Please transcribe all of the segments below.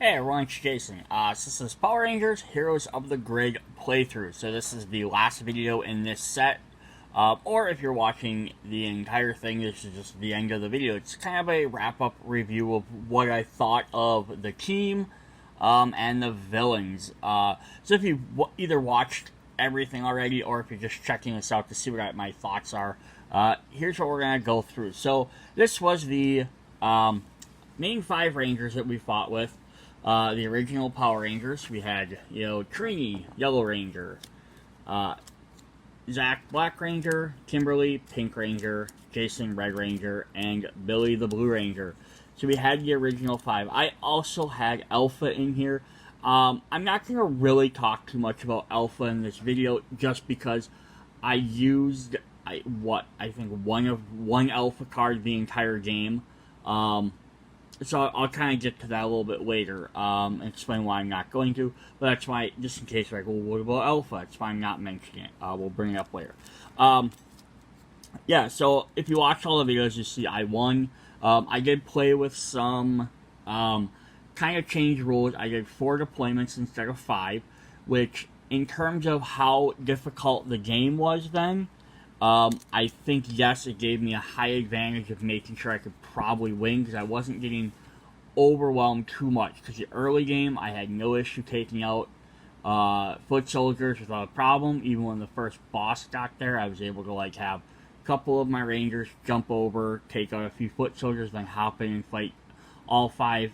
Hey everyone, it's Jason. So this is Power Rangers Heroes of the Grid playthrough. So this is the last video in this set. Or if you're watching the entire thing, this is just the end of the video. It's kind of a wrap-up review of what I thought of the team and the villains. So if you either watched everything already or if you're just checking this out to see what my thoughts are, here's what we're going to go through. So this was the main 5 Rangers that we fought with. The original Power Rangers. We had, Trini, Yellow Ranger, Zack, Black Ranger, Kimberly, Pink Ranger, Jason, Red Ranger, and Billy, the Blue Ranger. So we had the original 5. I also had Alpha in here. I'm not going to really talk too much about Alpha in this video, just because I used, I think one Alpha card the entire game. So I'll kind of get to that a little bit later, and explain why I'm not going to. But that's why, just in case you're like, well, what about Alpha? That's why I'm not mentioning it. We'll bring it up later. Yeah, so if you watch all the videos, you see I won. I did play with some kind of changed rules. I did 4 deployments instead of 5, which, in terms of how difficult the game was then, I think, yes, it gave me a high advantage of making sure I could probably win, because I wasn't getting overwhelmed too much. Because the early game, I had no issue taking out Footsoldiers without a problem. Even when the first boss got there, I was able to have a couple of my Rangers jump over, take out a few Footsoldiers, then hop in and fight all 5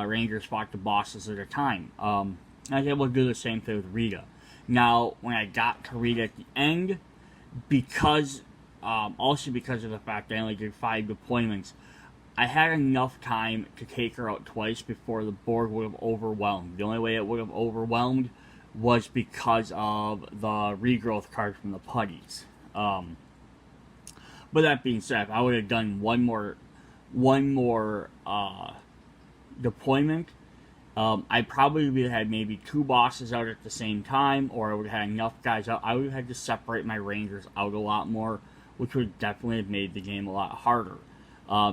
Rangers, fought the bosses at a time. I was able to do the same thing with Rita. Now, when I got to Rita at the end, also because of the fact that I only did 5 deployments, I had enough time to take her out twice before the board would have overwhelmed. The only way it would have overwhelmed was because of the regrowth card from the Puddies. But that being said, if I would have done one more deployment, I probably would have had maybe 2 bosses out at the same time, or I would have had enough guys out. I would have had to separate my Rangers out a lot more, which would definitely have made the game a lot harder.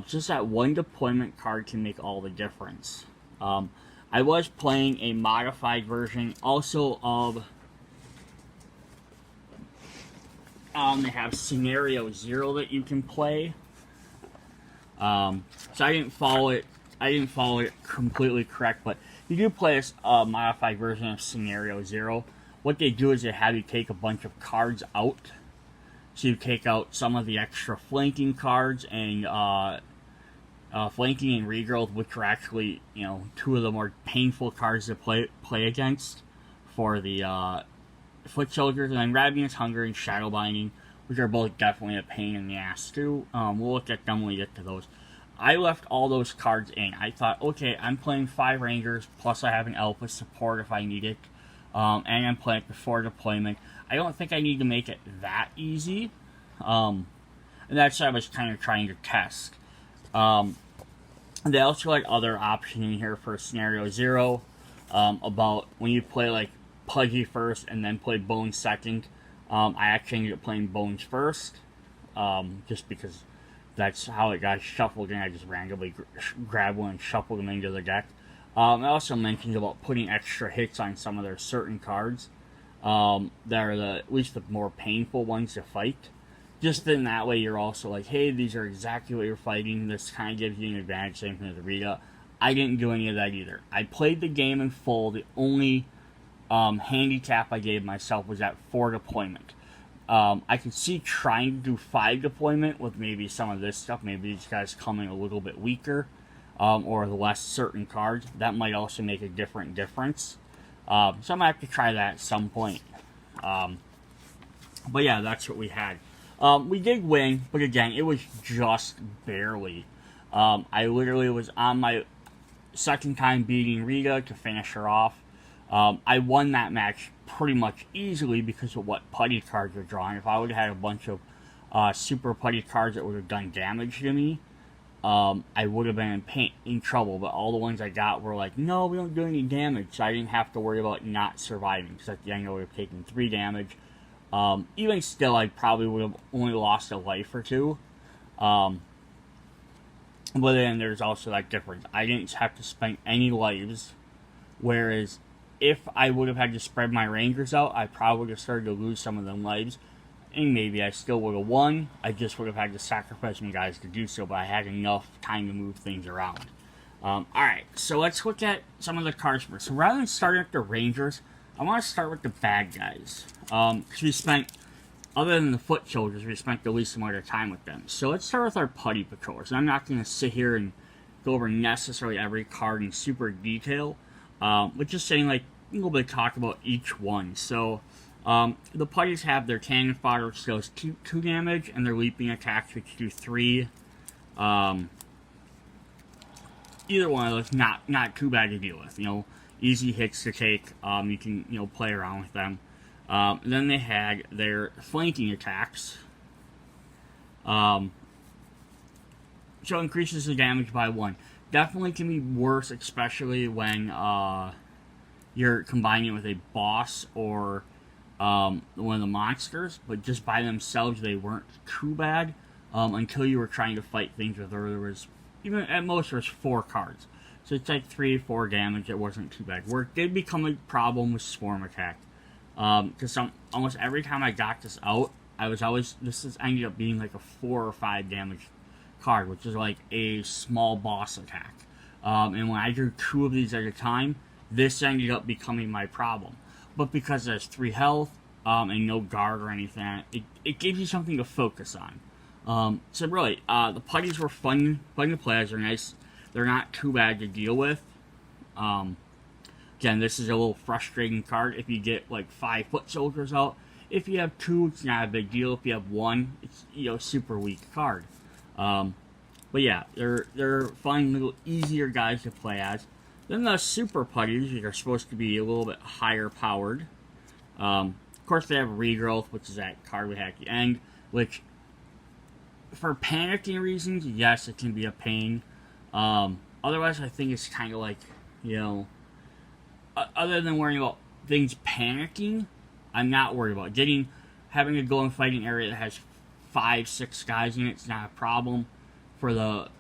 Just that one deployment card can make all the difference. I was playing a modified version also of... they have Scenario 0 that you can play. So I didn't follow it completely correct, but you do play a modified version of Scenario 0. What they do is they have you take a bunch of cards out. So you take out some of the extra flanking cards and flanking and regrowth, which are actually, 2 of the more painful cards to play against for the Footsoldiers, and then Ravenous Hunger and Shadow Binding, which are both definitely a pain in the ass too. We'll look at them when we get to those. I left all those cards in. I thought, okay, I'm playing 5 Rangers, plus I have an Alpha support if I need it, and I'm playing before deployment. I don't think I need to make it that easy, and that's what I was kind of trying to test. They also had other options in here for Scenario 0, about when you play Pudgy first and then play Bones second. I actually ended up playing Bones first, just because that's how it got shuffled, and I just randomly grabbed one and shuffled them into the deck. It also mentions about putting extra hits on some of their certain cards that are at least the more painful ones to fight. Just in that way, you're also like, hey, these are exactly what you're fighting. This kind of gives you an advantage. Same thing with Rita. I didn't do any of that either. I played the game in full. The only handicap I gave myself was that 4 deployment. I could see trying to do 5 deployment with maybe some of this stuff. Maybe these guys come in a little bit weaker, or the less certain cards. That might also make a difference. So I'm going to have to try that at some point. But yeah, that's what we had. We did win, but again, it was just barely. I literally was on my second time beating Rita to finish her off. I won that match pretty much easily because of what Putty cards were drawing. If I would have had a bunch of super Putty cards that would have done damage to me, I would have been in trouble. But all the ones I got were like, no, we don't do any damage, so I didn't have to worry about not surviving, because at the end I would have taken 3 damage. Even still, I probably would have only lost a life or 2. But then there's also that difference. I didn't have to spend any lives Whereas if I would have had to spread my Rangers out, I probably would have started to lose some of them lives. And maybe I still would have won. I just would have had to sacrifice my guys to do so, but I had enough time to move things around. Alright, so let's look at some of the cards first. So rather than starting with the Rangers, I want to start with the bad guys. Because we spent, other than the Footsoldiers, we spent the least amount of time with them. So let's start with our Putty Patrollers. I'm not going to sit here and go over necessarily every card in super detail. But just saying, like, a little bit of talk about each one. So, the Putties have their cannon fodder, which does 2 damage, and their leaping attacks, which do 3. Either one of those, not too bad to deal with. You know, easy hits to take. You can, you know, play around with them. Then they had their flanking attacks. So increases the damage by 1. Definitely can be worse, especially when you're combining it with a boss or one of the monsters, but just by themselves they weren't too bad until you were trying to fight things with her. There was, even at most, there was 4 cards. So it's like 3-4 damage. It wasn't too bad. Where it did become a problem was Swarm Attack. Because almost every time I got this out, this ended up being like a 4 or 5 damage card, which is like a small boss attack. And when I drew 2 of these at a time, this ended up becoming my problem. But because there's 3 health, and no guard or anything, it gives you something to focus on. So really, the Putties were fun to play. They're nice. They're not too bad to deal with. Again, this is a little frustrating card if you get like 5 Footsoldiers out. If you have 2, it's not a big deal. If you have 1, it's, you know, super weak card. But yeah, they're fun, little easier guys to play as. Then the Super Putties, which are supposed to be a little bit higher powered. Of course, they have Regrowth, which is that card we had at the end, which, for panicking reasons, yes, it can be a pain. Otherwise, I think it's kind of like, you know, other than worrying about things panicking, I'm not worried about it. Having to go and fight an area that has 5-6 guys in it, it's not a problem. For the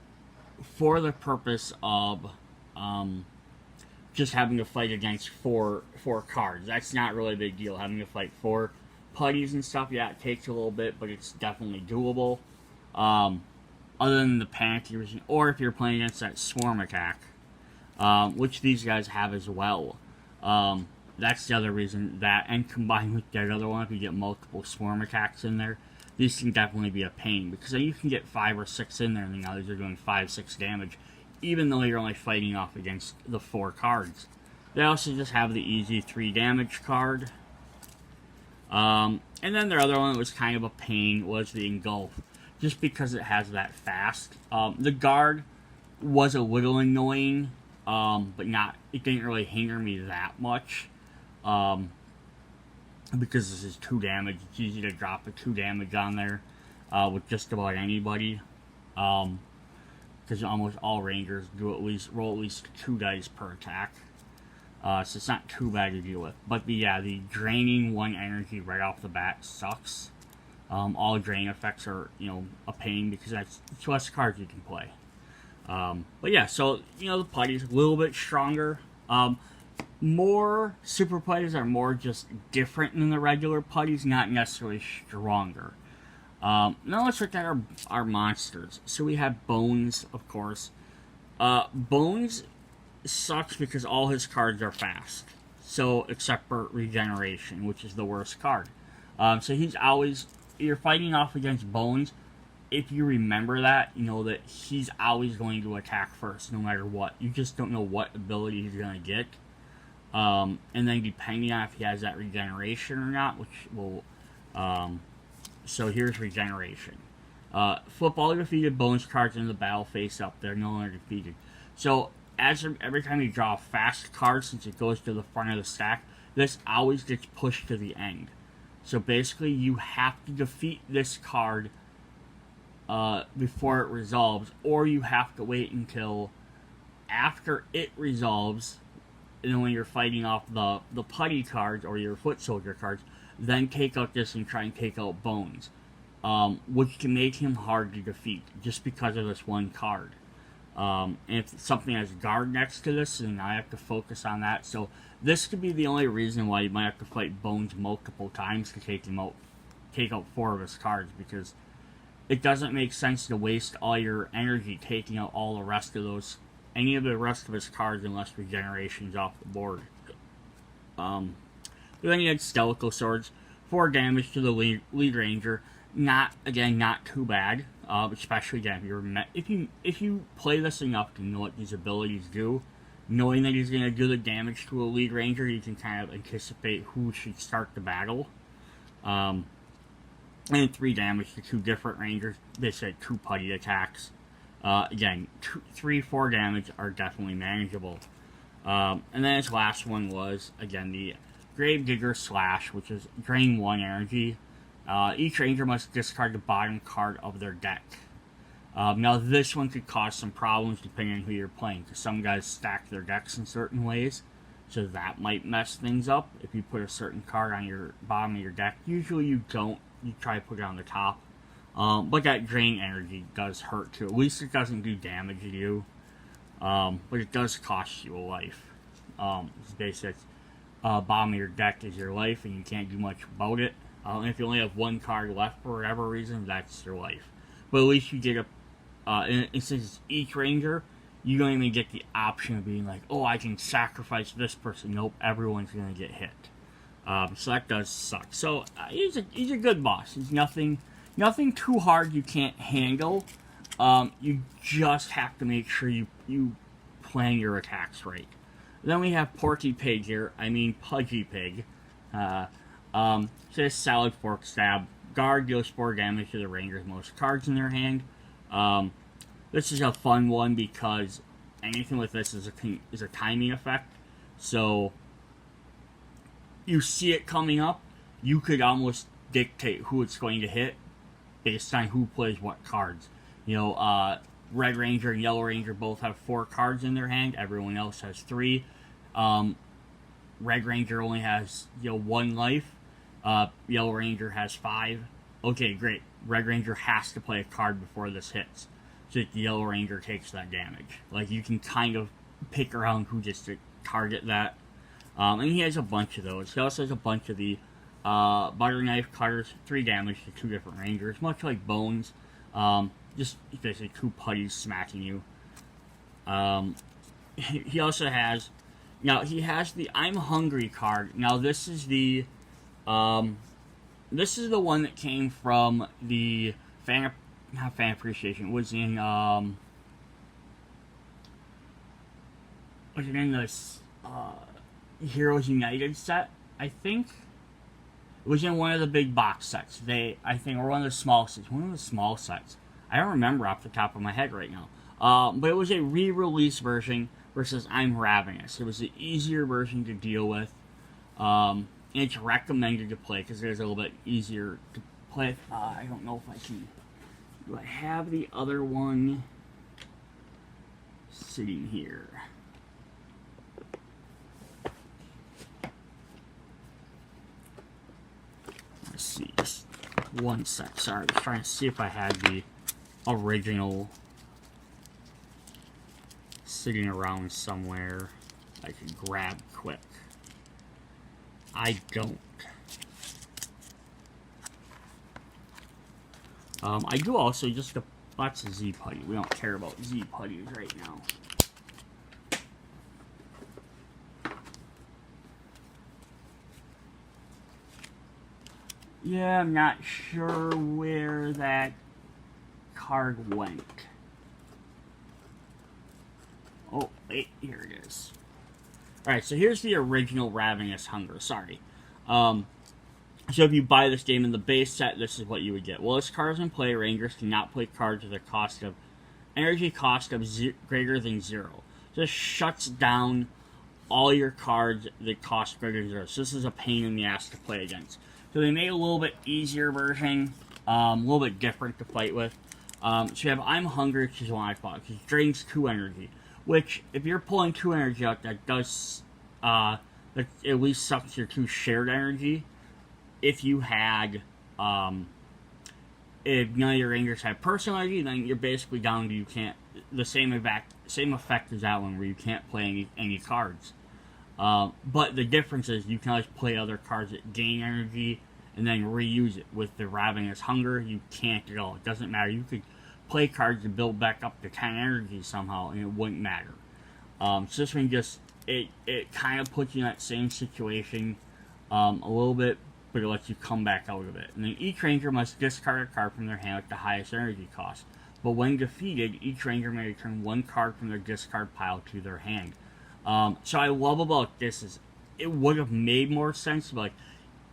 purpose of just having to fight against four cards, that's not really a big deal. Having to fight 4 Putties and stuff, yeah, it takes a little bit, but it's definitely doable. Other than the panic reason, or if you're playing against that Swarm Attack, which these guys have as well. That's the other reason, that, and combined with that other one, if you get multiple Swarm Attacks in there, these can definitely be a pain, because then you can get 5 or 6 in there, and the others are doing 5-6 damage, even though you're only fighting off against the 4 cards. They also just have the easy 3 damage card. And then their other one that was kind of a pain was the Engulf, just because it has that fast. The guard was a little annoying, but it didn't really hinder me that much. Because this is 2 damage, it's easy to drop a 2 damage on there with just about anybody. Because almost all Rangers roll at least 2 dice per attack. So it's not too bad to deal with. But the draining 1 energy right off the bat sucks. All drain effects are, you know, a pain because it's less cards you can play. But yeah, so, you know, the Putties a little bit stronger. More Super Putties are more just different than the regular Putties, not necessarily stronger. Now let's look at our monsters. So we have Bones, of course. Bones sucks because all his cards are fast. So, except for Regeneration, which is the worst card. So he's always, you're fighting off against Bones. If you remember that, you know that he's always going to attack first, no matter what. You just don't know what ability he's going to get. And then depending on if he has that regeneration or not, which will, so here's regeneration. Flip all defeated Bones cards in the battle face up. They're no longer defeated. So, every time you draw a fast card, since it goes to the front of the stack, this always gets pushed to the end. So basically, you have to defeat this card before it resolves, or you have to wait until after it resolves. And then when you're fighting off the Putty cards or your Foot Soldier cards, then take out this and try and take out Bones, which can make him hard to defeat just because of this one card. And if something has guard next to this, then I have to focus on that. So this could be the only reason why you might have to fight Bones multiple times to take him out, take out 4 of his cards, because it doesn't make sense to waste all your energy taking out all the rest of those, any of the rest of his cards, unless regeneration's off the board. But then you had Stelical Swords, 4 damage to the lead ranger. Not too bad. Especially again, if you play this enough to know what these abilities do, knowing that he's going to do the damage to a lead ranger, you can kind of anticipate who should start the battle. And 3 damage to 2 different rangers. They said 2 putty attacks. Again, 3-4 damage are definitely manageable. And then his last one was, again, the Gravedigger Slash, which is drain 1 energy. Each ranger must discard the bottom card of their deck. Now this one could cause some problems depending on who you're playing, because some guys stack their decks in certain ways, so that might mess things up if you put a certain card on your bottom of your deck. Usually you don't, you try to put it on the top. But that drain energy does hurt too. At least it doesn't do damage to you, but it does cost you a life. It's basically, bottom of your deck is your life and you can't do much about it. And if you only have 1 card left for whatever reason, that's your life. But at least you get a, and since it's each ranger, you don't even get the option of being like, oh, I can sacrifice this person. Nope, everyone's going to get hit. So that does suck. So he's a good boss. He's nothing too hard you can't handle. You just have to make sure you plan your attacks right. Then we have Pudgy Pig. Says Salad Fork Stab. Guard deals 4 damage to the ranger's most cards in their hand. This is a fun one because anything with this is a timing effect. So you see it coming up, you could almost dictate who it's going to hit based on who plays what cards. You know, Red Ranger and Yellow Ranger both have 4 cards in their hand. Everyone else has 3. Red Ranger only has 1 life. Yellow Ranger has 5. Okay, great. Red Ranger has to play a card before this hits, so that the Yellow Ranger takes that damage. Like, you can kind of pick around who just to target that. And he has a bunch of those. He also has a bunch of the Butter Knife Cutters, 3 damage to 2 different Rangers, much like Bones. Just basically 2 putties smacking you. He also has, now he has the I'm Hungry card. Now this is the one that came from the fan appreciation. It was in the Heroes United set, I think. It was in one of the big box sets. Or one of the small sets. I don't remember off the top of my head right now. But it was a re-release version versus I'm Ravenous. It was the easier version to deal with. And it's recommended to play because it is a little bit easier to play. I don't know if I can. Do I have the other one sitting here? Let's see. Just one sec. Sorry, I was trying to see if I had the original sitting around somewhere I could grab quick. I don't. I do also just that's a Z Putty. We don't care about Z Putties right now. Yeah, I'm not sure where that card went. Oh, wait, here it is. Alright, so here's the original Ravenous Hunger. Sorry. So if you buy this game in the base set, this is what you would get. Well, as cards in play, Rangers cannot play cards with a energy cost of greater than 0. This shuts down all your cards that cost greater than 0. So this is a pain in the ass to play against. So they made a little bit easier version, a little bit different to fight with. So you have I'm Hungry, which is one I fought, because it drains 2 energy. Which, if you're pulling 2 energy out, that does, that at least sucks your 2 shared energy. If you had, if none of your Rangers have personal energy, then you're basically down to you can't, the same effect as that one, where you can't play any cards. But the difference is you can always play other cards that gain energy and then reuse it. With the Ravenous Hunger, you can't at all. It doesn't matter. You could play cards to build back up to 10 energy somehow, and it wouldn't matter. So this one just, it kind of puts you in that same situation a little bit, but it lets you come back out of it. And then each Ranger must discard a card from their hand with the highest energy cost. But when defeated, each Ranger may return one card from their discard pile to their hand. So I love about this is, it would have made more sense, but like,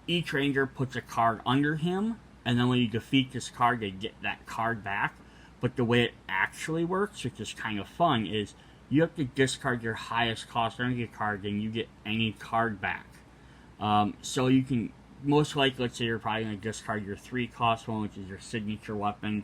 each Ranger puts a card under him, and then when you defeat this card, they get that card back. But the way it actually works, which is kind of fun, is you have to discard your highest cost energy card, and you get any card back. So you can, most likely, let's say you're probably going to discard your 3 cost one, which is your signature weapon,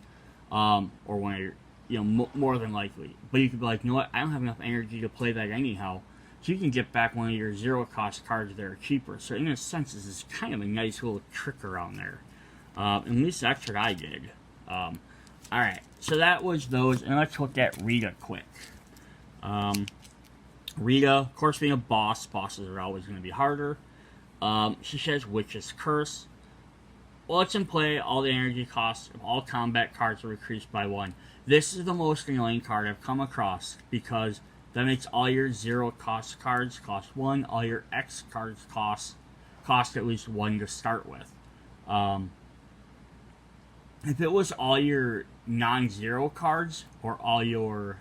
or one of your, more than likely. But you could be like, you know what, I don't have enough energy to play that anyhow. So you can get back one of your 0 cost cards that are cheaper. So in a sense, this is kind of a nice little trick around there. At least that's what I did. Alright, so that was those, and let's look at Rita quick. Rita, of course, being a boss, bosses are always going to be harder. She says Witch's Curse. Well, it's in play, all the energy costs of all combat cards are increased by 1. This is the most annoying card I've come across, because that makes all your 0 cost cards cost 1, all your X cards cost at least 1 to start with. If it was all your non-zero cards, or all your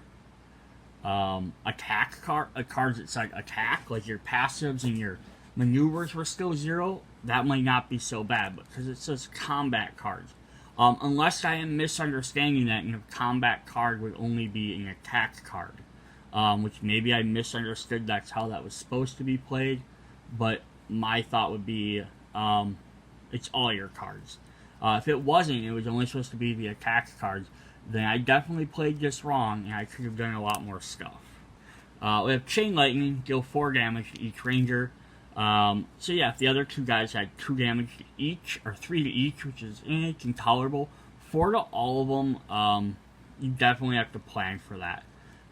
attack cards that said attack, like your passives and your maneuvers were still 0, that might not be so bad, but because it says combat cards. Unless I am misunderstanding that, and a combat card would only be an attack card. Which maybe I misunderstood, that's how that was supposed to be played, but my thought would be, it's all your cards. If it wasn't, it was only supposed to be the attack cards, then I definitely played this wrong, and I could have done a lot more stuff. We have Chain Lightning, deal 4 damage to each Ranger. So yeah, if the other 2 guys had 2 damage to each, or 3 to each, which is intolerable, 4 to all of them, you definitely have to plan for that,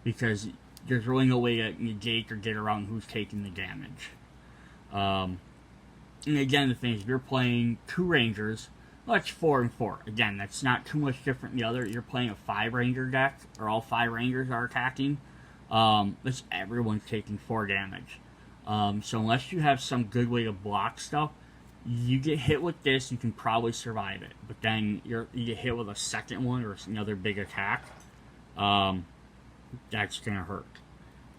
because there's really no way to negate or get around who's taking the damage. And again, the thing is, if you're playing 2 Rangers, well, that's 4 and 4. Again, that's not too much different than the other. You're playing a 5 Ranger deck, or all 5 Rangers are attacking. Everyone's taking 4 damage. So unless you have some good way to block stuff, you get hit with this, you can probably survive it. But then you get hit with a second one, or another big attack. That's gonna hurt.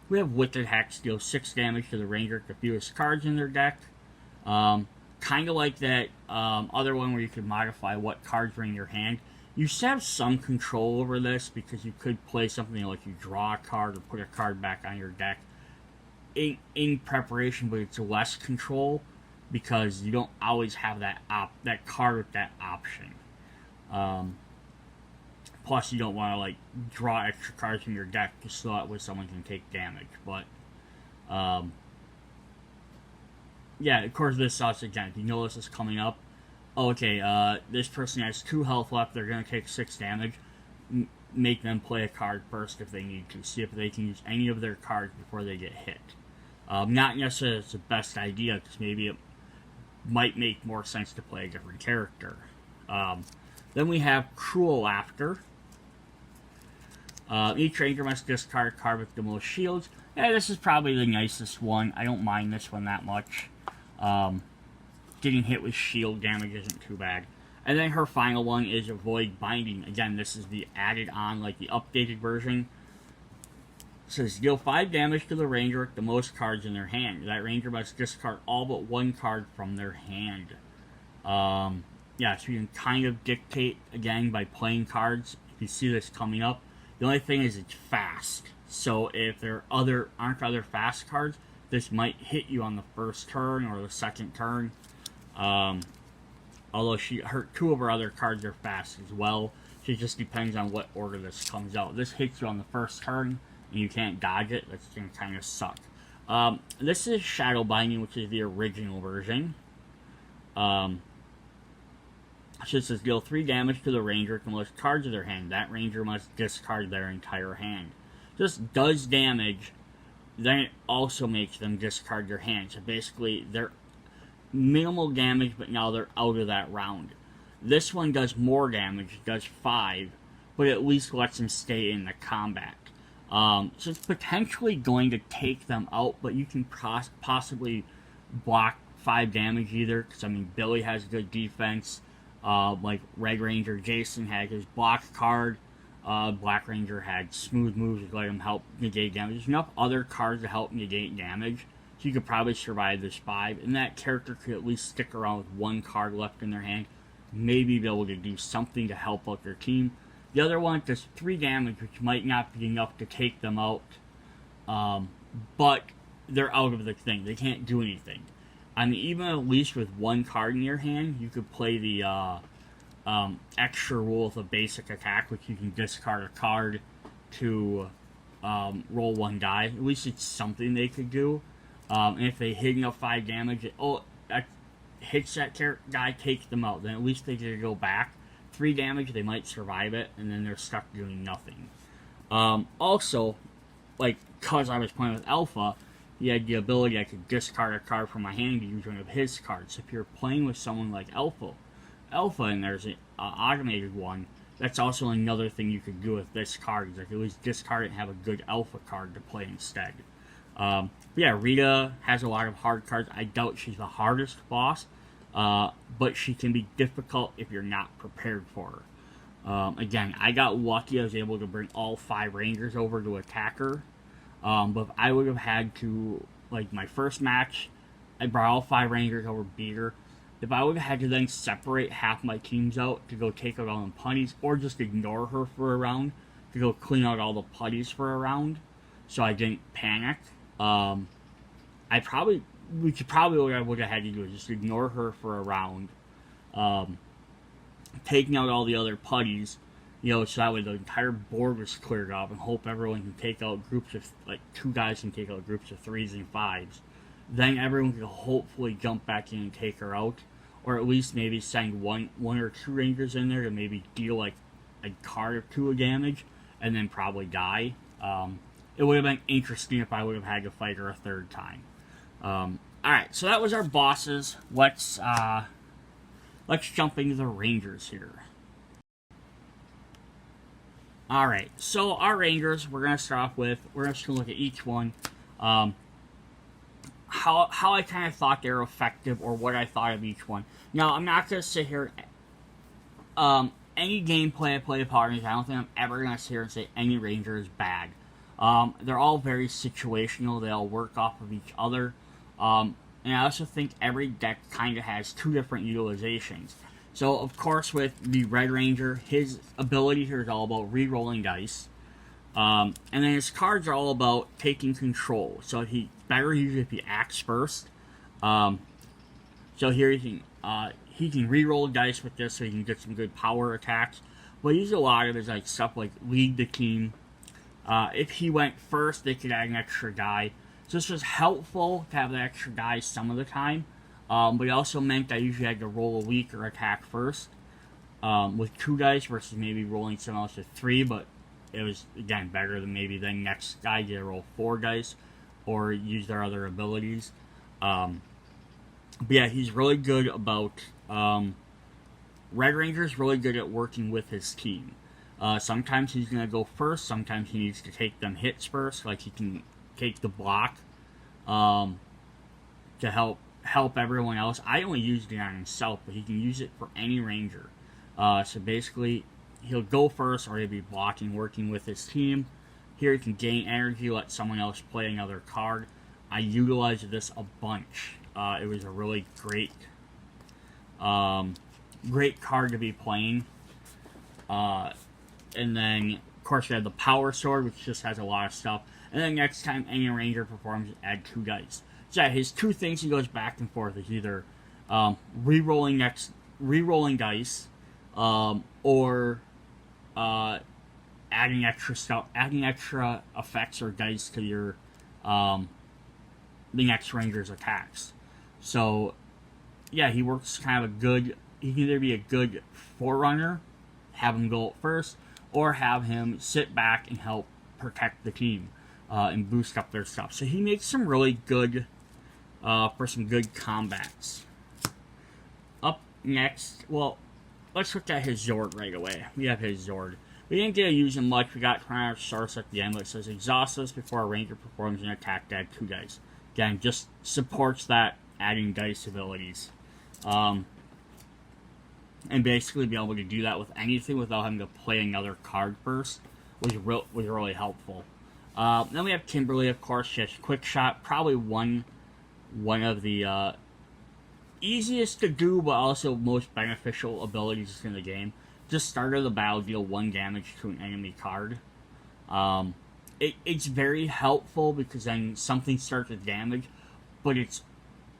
We have Wicked Hex, deal 6 damage to the Ranger with the fewest cards in their deck. Kind of like that other one where you could modify what cards are in your hand. You should have some control over this, because you could play something like you draw a card or put a card back on your deck in preparation, but it's less control because you don't always have that card with that option. Plus, you don't want to like draw extra cards from your deck to slot where someone can take damage. But yeah, of course, this sucks again. If you know this is coming up, okay, this person has 2 health left. They're gonna take 6 damage. Make them play a card first if they need to. See if they can use any of their cards before they get hit. Not necessarily it's the best idea, because maybe it might make more sense to play a different character. Then we have Cruel Laughter. Each Ranger must discard a card with the most shields. Yeah, this is probably the nicest one. I don't mind this one that much. Getting hit with shield damage isn't too bad. And then her final one is Avoid Binding. Again, this is the added on, like the updated version. It says, deal 5 damage to the Ranger with the most cards in their hand. That Ranger must discard all but 1 card from their hand. Yeah, so you can kind of dictate, again, by playing cards. If you see this coming up. The only thing is it's fast. So if there aren't other fast cards, this might hit you on the first turn or the second turn. Although 2 of her other cards are fast as well. So it just depends on what order this comes out. This hits you on the first turn, and you can't dodge it. That's going to kind of suck. This is Shadow Binding, which is the original version. So it says deal 3 damage to the ranger with the most cards of their hand. That ranger must discard their entire hand. This does damage, then it also makes them discard their hand. So basically, they're minimal damage, but now they're out of that round. This one does more damage, it does 5, but at least lets them stay in the combat. So it's potentially going to take them out, but you can possibly block 5 damage either, because I mean, Billy has good defense. Like Red Ranger Jason had his block card. Black Ranger had smooth moves that let him help negate damage. There's enough other cards to help negate damage, so you could probably survive this 5, and that character could at least stick around with 1 card left in their hand, maybe be able to do something to help out their team. The other one does 3 damage, which might not be enough to take them out, but they're out of the thing. They can't do anything. I mean, even at least with 1 card in your hand, you could play the extra rule of a basic attack, which you can discard a card to roll 1 die. At least it's something they could do. And if they hit enough 5 damage, that hits that guy, takes them out. Then at least they get to go back. 3 damage, they might survive it, and then they're stuck doing nothing. Also, like, because I was playing with Alpha, he had the ability I could discard a card from my hand to use one of his cards. If you're playing with someone like Alpha, and there's an automated one, that's also another thing you could do with this card. Is like at least discard it and have a good Alpha card to play instead. Yeah, Rita has a lot of hard cards. I doubt she's the hardest boss, but she can be difficult if you're not prepared for her. Again, I got lucky. I was able to bring all 5 Rangers over to attack her. But if I would have had to, like my first match, I brought all 5 Rangers over, beat her. If I would have had to then separate half my teams out to go take out all the putties, or just ignore her for a round, to go clean out all the putties for a round, so I didn't panic, we would have had to do is just ignore her for a round, taking out all the other putties, so that way the entire board was cleared up, and hope everyone can take out groups of, like, 2 guys can take out groups of 3s and 5s. Then everyone can hopefully jump back in and take her out, or at least maybe send one or 2 Rangers in there to maybe deal, like, a card or 2 of damage, and then probably die. It would have been interesting if I would have had to fight her a 3rd time. Alright, so that was our bosses. Let's jump into the Rangers here. Alright, so our Rangers, we're going to start off with, we're just going to look at each one. How I kind of thought they were effective, or what I thought of each one. Now, I'm not going to sit here, any gameplay I play of Power Rangers, I don't think I'm ever going to sit here and say any Ranger is bad. They're all very situational, they all work off of each other, and I also think every deck kind of has 2 different utilizations. So, of course, with the Red Ranger, his ability here is all about re-rolling dice. And then his cards are all about taking control. So he better usually if he acts first. So here he can re-roll dice with this, so he can get some good power attacks. But he uses a lot of his stuff like lead the team. If he went first, they could add an extra die. So this was helpful to have the extra die some of the time. But it also meant I usually had to roll a weaker attack first. With 2 dice versus maybe rolling someone else with 3, but it was, again, better than maybe the next guy get to roll 4 dice or use their other abilities. But yeah, he's really good about... Red Ranger's really good at working with his team. Sometimes he's going to go first, sometimes he needs to take them hits first, like he can take the block to help everyone else. I only used it on himself, but he can use it for any Ranger. So basically, he'll go first, or he'll be blocking, working with his team. Here he can gain energy, let someone else play another card. I utilized this a bunch. It was a really great card to be playing. And then, of course, we have the Power Sword, which just has a lot of stuff. And then next time any Ranger performs, add 2 dice. So yeah, his 2 things he goes back and forth is either re-rolling dice, or adding extra stuff, adding extra effects or dice to your the next Ranger's attacks. So yeah, he works kind of a good. he can either be a good forerunner, have him go first, or have him sit back and help protect the team and boost up their stuff. So he makes some really good for some good combats. Up next, well, let's look at his Zord right away. We have his Zord. We didn't get to use him much. We got Tyrannosaurus at the end, but it says exhaust us before a ranger performs an attack to add 2 dice. Again, just supports that adding dice abilities. And basically be able to do that with anything without having to play another card first was really helpful. Then we have Kimberly, of course. She has Quick Shot, probably one of the easiest to do, but also most beneficial abilities in the game. Just start of the battle, deal 1 damage to an enemy card. It's very helpful because then something starts with damage, but it's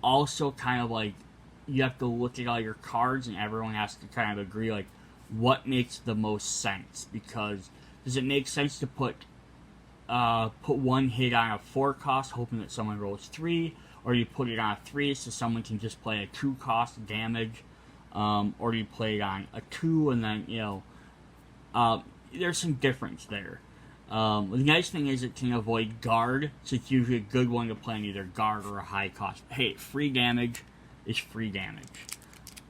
also kind of like you have to look at all your cards and everyone has to kind of agree like what makes the most sense. Because does it make sense to put 1 hit on a 4 cost hoping that someone rolls 3, or you put it on a 3 so someone can just play a 2 cost damage, or do you play it on a 2 and then there's some difference there. The nice thing is it can avoid guard, so it's usually a good one to play on either guard or a high cost. Hey, free damage is free damage.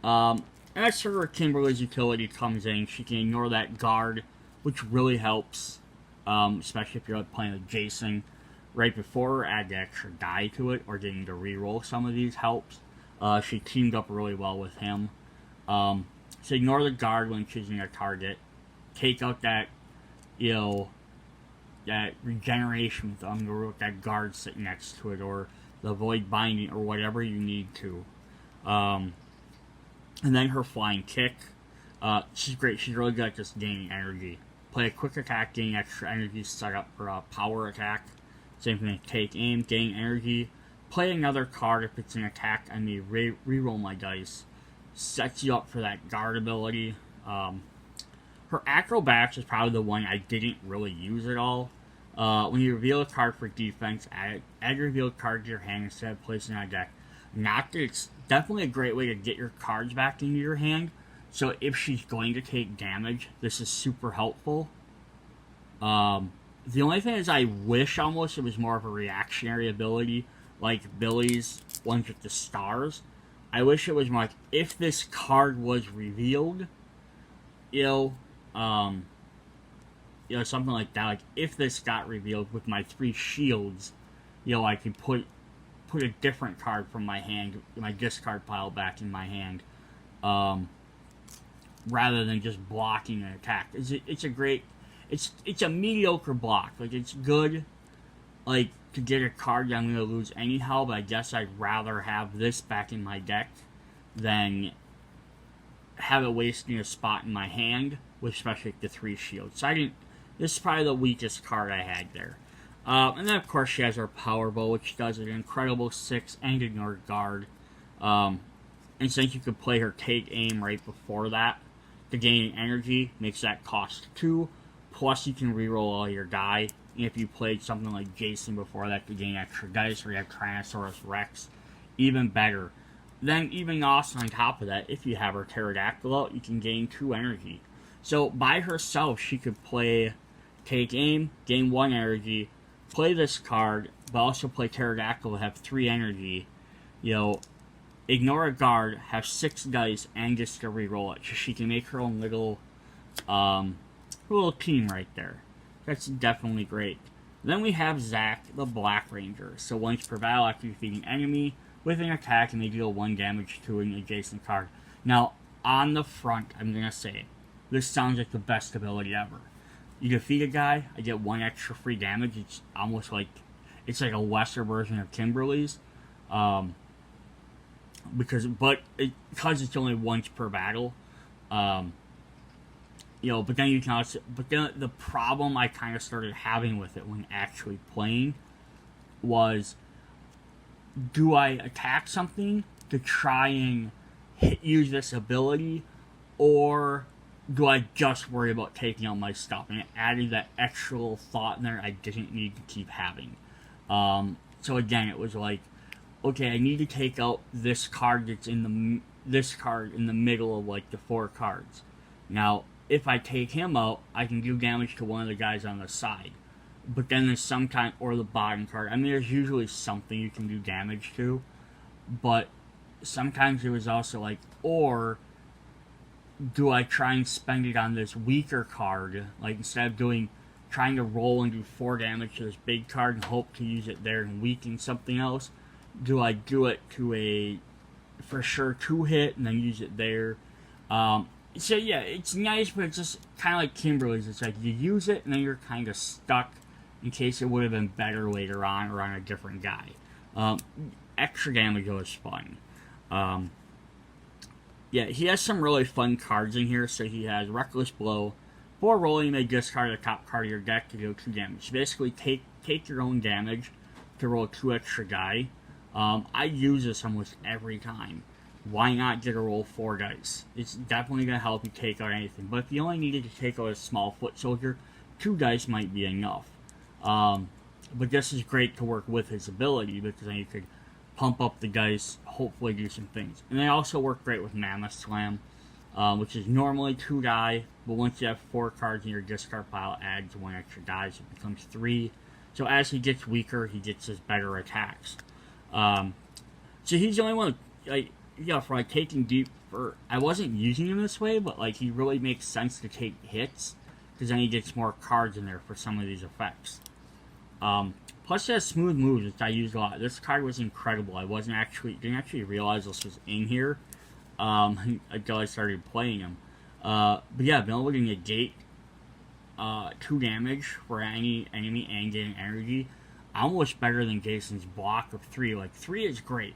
And that's sort of where Kimberly's utility comes in. She can ignore that guard, which really helps, especially if you're playing with Jason right before, add the extra die to it, or getting to reroll some of these helps. She teamed up really well with him. So ignore the guard when choosing a target. Take out that, that regeneration with that guard sitting next to it, or the void binding, or whatever you need to. And then her flying kick. She's great. She's really good at just gaining energy. Play a quick attack, gain extra energy, set up for a power attack. Same thing, take aim, gain energy. Play another card if it's an attack. I mean, reroll my dice. Sets you up for that guard ability. Her acrobatics is probably the one I didn't really use at all. When you reveal a card for defense, add a revealed card to your hand instead of placing it on a deck. Not that it's definitely a great way to get your cards back into your hand. So if she's going to take damage, this is super helpful. The only thing is I wish almost it was more of a reactionary ability, like Billy's ones with the stars. I wish it was more like, if this card was revealed, something like that. Like, if this got revealed with my 3 shields, I could put a different card from my hand, my discard pile back in my hand, rather than just blocking an attack. It's a mediocre block. Like, it's good, like, to get a card that I'm going to lose anyhow, but I guess I'd rather have this back in my deck than have it wasting a spot in my hand, with especially the 3 shields. So this is probably the weakest card I had there. And then, of course, she has her Power Bow, which does an incredible 6 and ignore guard. And since you could play her Take Aim right before that to gain energy, makes that cost 2. Plus, you can reroll all your die. And if you played something like Jason before that to gain extra dice, or you have Tyrannosaurus Rex, even better. Then, even also on top of that, if you have her Pterodactyl out, you can gain 2 energy. So, by herself, she could play Take Aim, gain 1 energy, play this card, but also play Pterodactyl, have 3 energy, ignore a guard, have 6 dice, and just to reroll it. So she can make her own little team right there. That's definitely great. Then we have Zack, the Black Ranger. So once per battle, after defeating an enemy with an attack, and they deal 1 damage to an adjacent card. Now, on the front, I'm going to say, this sounds like the best ability ever. You defeat a guy, I get 1 extra free damage. It's almost like, it's like a lesser version of Kimberly's. Because it's only once per battle. But then you can also, the problem I kind of started having with it when actually playing was, do I attack something to try and use this ability, or do I just worry about taking out my stuff? And it added that extra thought in there I didn't need to keep having. So again, it was like, okay, I need to take out this card that's in this card in the middle of like the 4 cards. Now, if I take him out, I can do damage to one of the guys on the side. But then there's some kind, or the bottom card. I mean, there's usually something you can do damage to. But sometimes it was also like, or do I try and spend it on this weaker card? Like, instead of trying to roll and do 4 damage to this big card and hope to use it there and weaken something else, do I do it to a, for sure, 2-hit and then use it there? So yeah, it's nice, but it's just kind of like Kimberly's. It's like you use it and then you're kind of stuck in case it would have been better later on or on a different guy. Extra damage was fun. Yeah, he has some really fun cards in here. So he has Reckless Blow. For rolling, you may discard the top card of your deck to deal 2 damage. Basically, take your own damage to roll 2 extra die. I use this almost every time. Why not get a roll 4 dice? It's definitely going to help you take out anything. But if you only needed to take out a small foot soldier, 2 dice might be enough. But this is great to work with his ability, because then you could pump up the dice, hopefully do some things. And they also work great with Mammoth Slam, which is normally 2 die, but once you have 4 cards in your discard pile, it adds 1 extra die, so it becomes 3. So as he gets weaker, he gets his better attacks. So he's the only one, like, yeah, for like taking deep, I wasn't using him this way, but like he really makes sense to take hits, because then he gets more cards in there for some of these effects. Plus he has smooth moves, which I use a lot. This card was incredible. I didn't actually realize this was in here, until I started playing him. But yeah, being able to negate 2 damage for any enemy and getting energy, almost better than Jason's block of 3. Like 3 is great.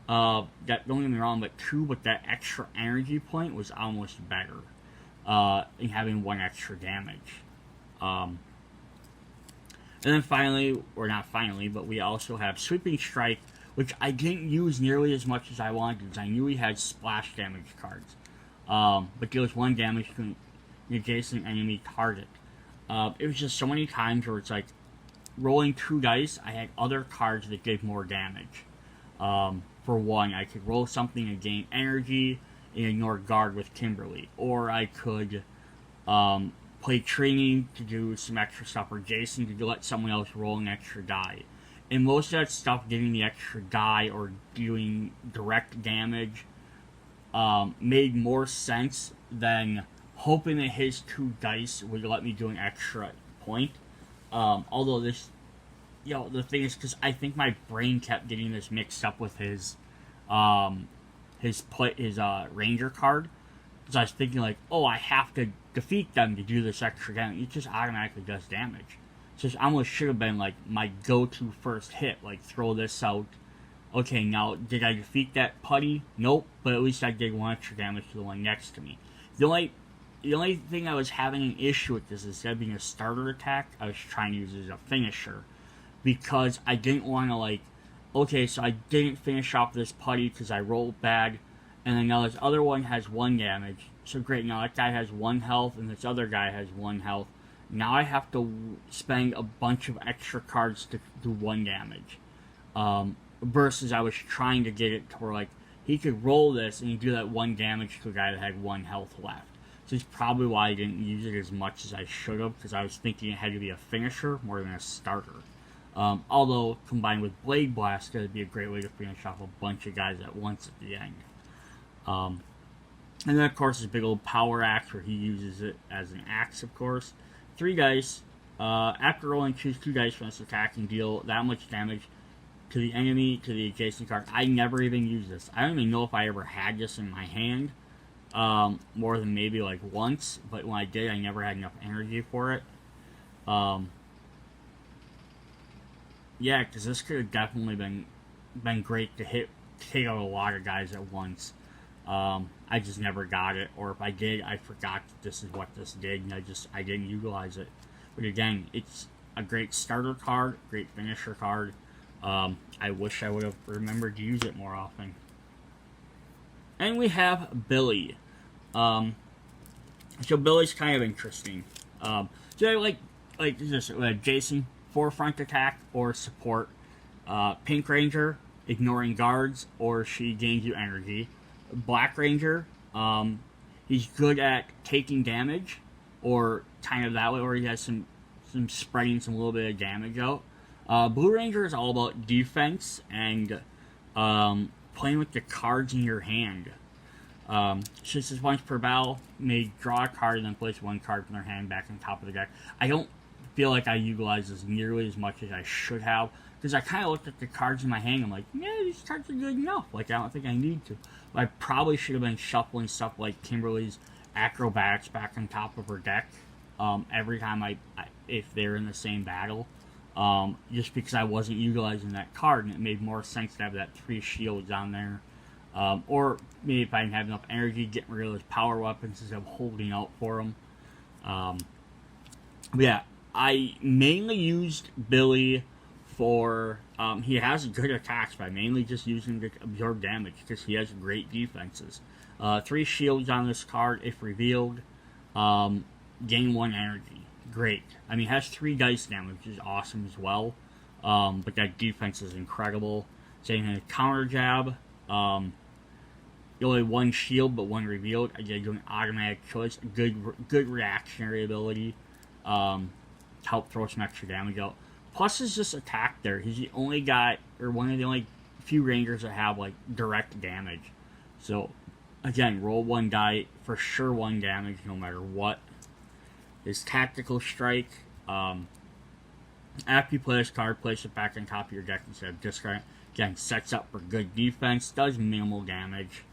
Don't get me wrong, but 2 with that extra energy point was almost better, in having 1 extra damage. And then finally, or not finally, but we also have Sweeping Strike, which I didn't use nearly as much as I wanted, because I knew he had splash damage cards. But deals 1 damage to an adjacent enemy target. It was just so many times where it's like, rolling 2 dice, I had other cards that gave more damage. For one, I could roll something and gain energy and ignore guard with Kimberly. Or I could play Trini to do some extra stuff, or Jason to let someone else roll an extra die. And most of that stuff, getting the extra die or doing direct damage, made more sense than hoping that his 2 dice would let me do an extra point. Although this, the thing is, because I think my brain kept getting this mixed up with his Ranger card. Because I was thinking like, oh, I have to defeat them to do this extra damage. It just automatically does damage. So it almost should have been like my go-to first hit. Like, throw this out. Okay, now, did I defeat that Putty? Nope, but at least I did 1 extra damage to the one next to me. The only thing I was having an issue with this, instead of being a starter attack, I was trying to use it as a finisher. Because I didn't want to, like, okay, so I didn't finish off this Putty because I rolled bad, and then now this other one has 1 damage. So great, now that guy has 1 health, and this other guy has 1 health. Now I have to spend a bunch of extra cards to do 1 damage. Versus I was trying to get it to where, like, he could roll this and he'd do that 1 damage to a guy that had 1 health left. So it's probably why I didn't use it as much as I should have, because I was thinking it had to be a finisher more than a starter. Although, combined with Blade Blast, it would be a great way to finish off a bunch of guys at once at the end. And then, of course, his big old Power Axe, where he uses it as an axe, of course. 3 dice. After rolling, choose 2 dice from this attack and deal that much damage to the enemy, to the adjacent card. I never even used this. I don't even know if I ever had this in my hand. More than maybe like once, but when I did, I never had enough energy for it. Yeah, because this could have definitely been great to take out a lot of guys at once. I just never got it, or if I did, I forgot that this is what this did, and I didn't utilize it. But again, it's a great starter card, great finisher card. I wish I would have remembered to use it more often. And we have Billy. So Billy's kind of interesting. So like this, Jason, forefront attack or support. Pink Ranger, ignoring guards, or she gains you energy. Black Ranger, he's good at taking damage, or kind of that way, or he has some spreading some little bit of damage out. Blue Ranger is all about defense and playing with the cards in your hand. Just as once per battle, may draw a card and then place one card from their hand back on top of the deck. I don't feel like I utilize this nearly as much as I should have, because I kind of looked at the cards in my hand and I'm like, yeah, these cards are good enough. Like, I don't think I need to. But I probably should have been shuffling stuff like Kimberly's Acrobatics back on top of her deck every time if they're in the same battle. Just because I wasn't utilizing that card, and it made more sense to have that 3 shields on there. Or maybe if I didn't have enough energy, getting rid of those power weapons instead of holding out for them. But yeah, I mainly used Billy for, he has good attacks, but I mainly just used him to absorb damage because he has great defenses. 3 shields on this card if revealed. Gain 1 energy. Great. I mean, it has 3 dice damage, which is awesome as well. But that defense is incredible. Same thing, counter jab. Only 1 shield, but 1 revealed. I get an automatic choice. Good reactionary ability. Help throw some extra damage out. Plus, is just attack there. He's the only guy, or one of the only few Rangers that have like direct damage. So, again, roll 1 die, for sure 1 damage no matter what. His Tactical Strike. After you play this card, place it back on top of your deck instead of discarding. Again, sets up for good defense, does minimal damage.